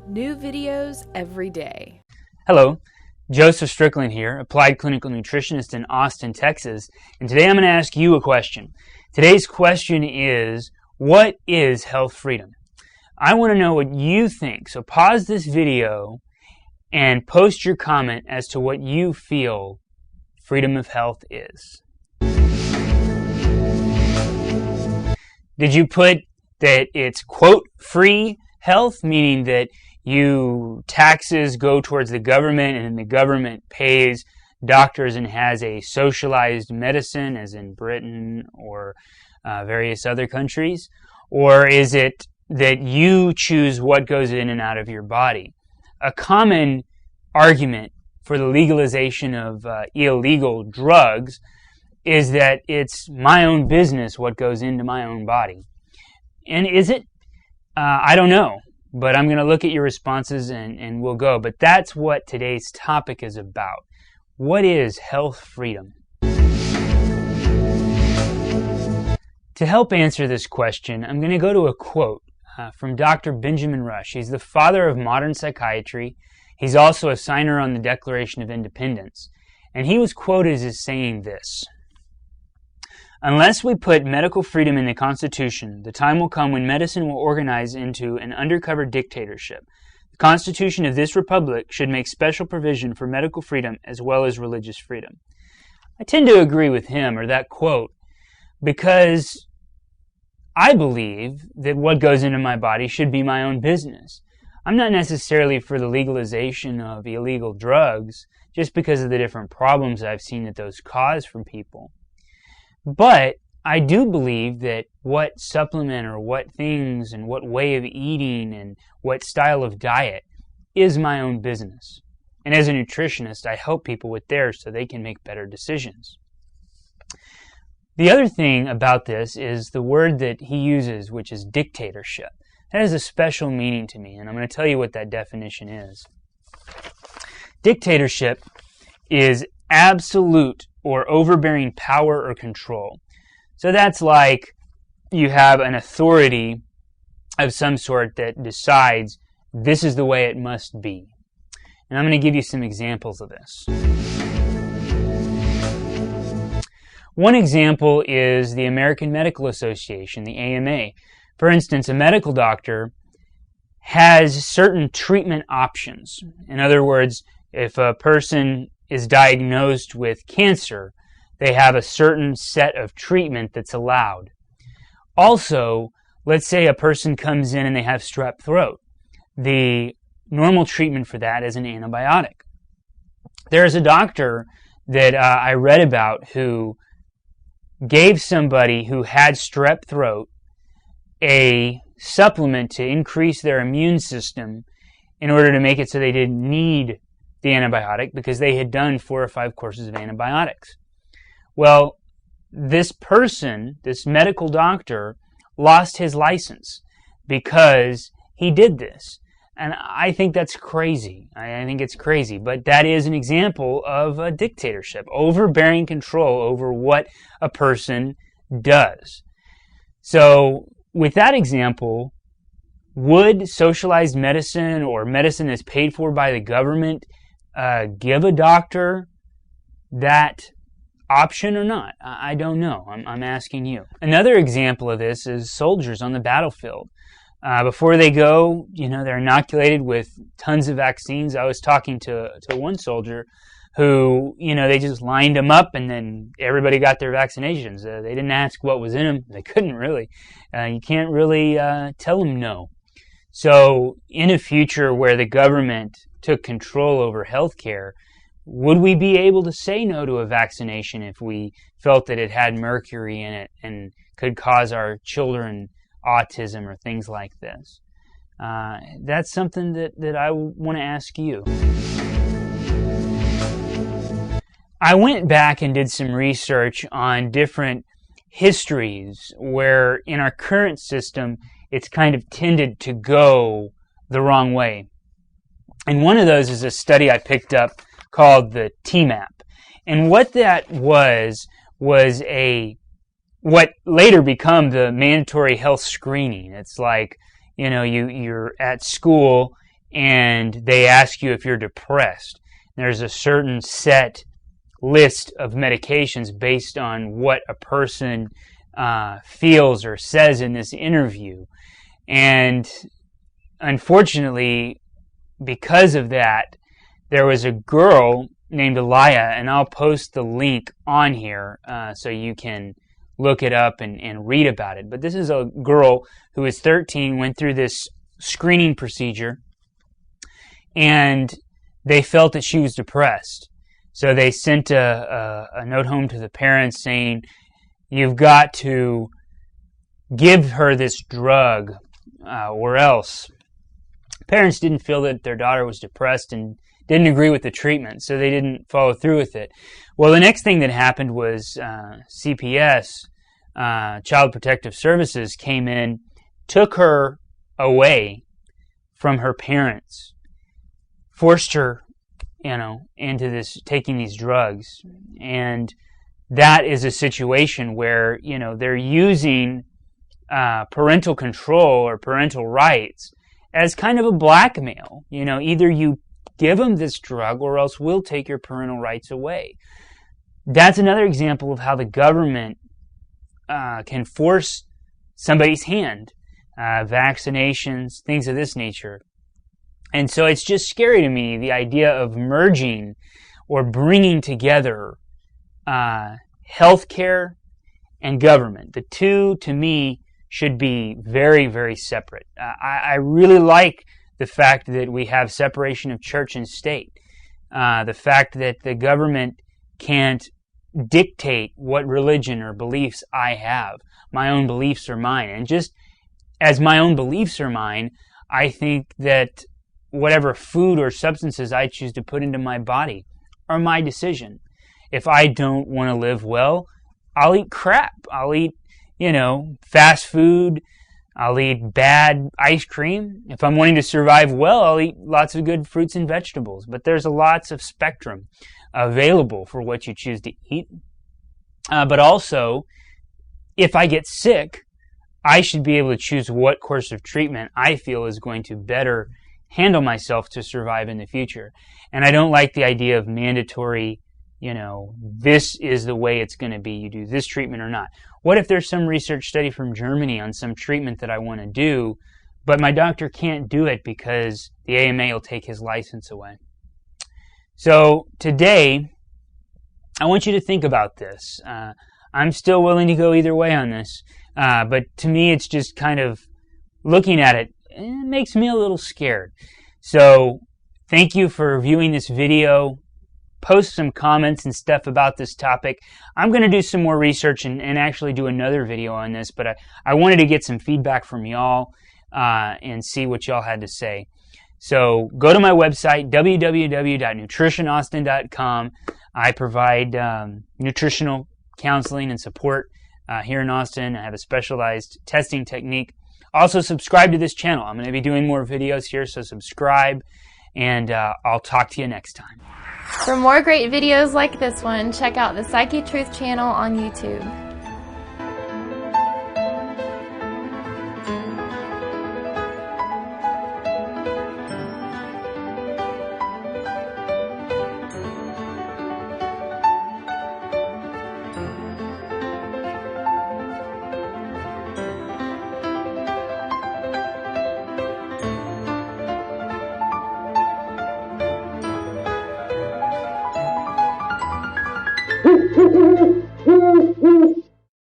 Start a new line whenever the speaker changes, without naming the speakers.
New videos every day.
Hello, Joseph Stickland here, Applied Clinical Nutritionist in Austin, Texas, and today I'm going to ask you a question. Today's question is, what is health freedom? I want to know what you think, so pause this video and post your comment as to what you feel freedom of health is. Did you put that it's, quote, free health, meaning that taxes go towards the government and the government pays doctors and has a socialized medicine, as in Britain or various other countries? Or is it that you choose what goes in and out of your body? A common argument for the legalization of illegal drugs is that it's my own business what goes into my own body. And is it? I don't know. But I'm going to look at your responses and we'll go. But that's what today's topic is about. What is health freedom? To help answer this question, I'm going to go to a quote from Dr. Benjamin Rush. He's the father of modern psychiatry. He's also a signer on the Declaration of Independence. And he was quoted as saying this: "Unless we put medical freedom in the Constitution, the time will come when medicine will organize into an undercover dictatorship. The Constitution of this republic should make special provision for medical freedom as well as religious freedom." I tend to agree with him, or that quote, because I believe that what goes into my body should be my own business. I'm not necessarily for the legalization of illegal drugs just because of the different problems I've seen that those cause from people. But I do believe that what supplement or what things and what way of eating and what style of diet is my own business. And as a nutritionist, I help people with theirs so they can make better decisions. The other thing about this is the word that he uses, which is dictatorship. That has a special meaning to me, and I'm going to tell you what that definition is. Dictatorship is absolute or overbearing power or control. So that's like you have an authority of some sort that decides this is the way it must be. And I'm going to give you some examples of this. One example is the American Medical Association, the AMA. For instance, a medical doctor has certain treatment options. In other words, if a person is diagnosed with cancer, they have a certain set of treatment that's allowed. Also, let's say a person comes in and they have strep throat. The normal treatment for that is an antibiotic. There's a doctor that I read about who gave somebody who had strep throat a supplement to increase their immune system in order to make it so they didn't need the antibiotic because they had done 4 or 5 courses of antibiotics. Well, this person, this medical doctor, lost his license because he did this. And I think that's crazy. I think it's crazy. But that is an example of a dictatorship, overbearing control over what a person does. So, with that example, would socialized medicine or medicine that's paid for by the government give a doctor that option or not? I don't know. I'm asking you. Another example of this is soldiers on the battlefield. Before they go, they're inoculated with tons of vaccines. I was talking to one soldier who, they just lined them up and then everybody got their vaccinations. They didn't ask what was in them. They couldn't really. You can't really tell them no. So in a future where the government took control over healthcare, would we be able to say no to a vaccination if we felt that it had mercury in it and could cause our children autism or things like this? That's something that I want to ask you. I went back and did some research on different histories where in our current system it's kind of tended to go the wrong way. And one of those is a study I picked up called the TMAP. And what that was what later become the mandatory health screening. It's like, you're at school and they ask you if you're depressed. There's a certain set list of medications based on what a person feels or says in this interview. And unfortunately, because of that, there was a girl named Aliah, and I'll post the link on here so you can look it up and read about it. But this is a girl who was 13, went through this screening procedure, and they felt that she was depressed. So they sent a note home to the parents saying, you've got to give her this drug or else. Parents didn't feel that their daughter was depressed and didn't agree with the treatment, so they didn't follow through with it. Well, the next thing that happened was CPS, Child Protective Services, came in, took her away from her parents, forced her, into this, taking these drugs. And that is a situation where, they're using parental control or parental rights as kind of a blackmail. Either you give them this drug or else we'll take your parental rights away. That's another example of how the government can force somebody's hand, vaccinations, things of this nature. And so it's just scary to me, the idea of merging or bringing together healthcare and government. The two, to me, should be very, very separate. I really like the fact that we have separation of church and state. The fact that the government can't dictate what religion or beliefs I have. My own beliefs are mine. And just as my own beliefs are mine, I think that whatever food or substances I choose to put into my body are my decision. If I don't want to live well, I'll eat crap. I'll eat, fast food. I'll eat bad ice cream. If I'm wanting to survive well, I'll eat lots of good fruits and vegetables. But there's lots of spectrum available for what you choose to eat. But also, if I get sick, I should be able to choose what course of treatment I feel is going to better handle myself to survive in the future. And I don't like the idea of mandatory, this is the way it's going to be. You do this treatment or not. What if there's some research study from Germany on some treatment that I want to do, but my doctor can't do it because the AMA will take his license away? So today, I want you to think about this. I'm still willing to go either way on this, but to me it's just kind of looking at it, it makes me a little scared. So thank you for viewing this video. Post some comments and stuff about this topic. I'm going to do some more research and actually do another video on this, but I wanted to get some feedback from y'all and see what y'all had to say. So go to my website, www.nutritionaustin.com. I provide nutritional counseling and support here in Austin. I have a specialized testing technique. Also, subscribe to this channel. I'm going to be doing more videos here, so subscribe, and I'll talk to you next time.
For more great videos like this one, check out the Psychetruth channel on YouTube.
Woo, woo, woo, woo, woo.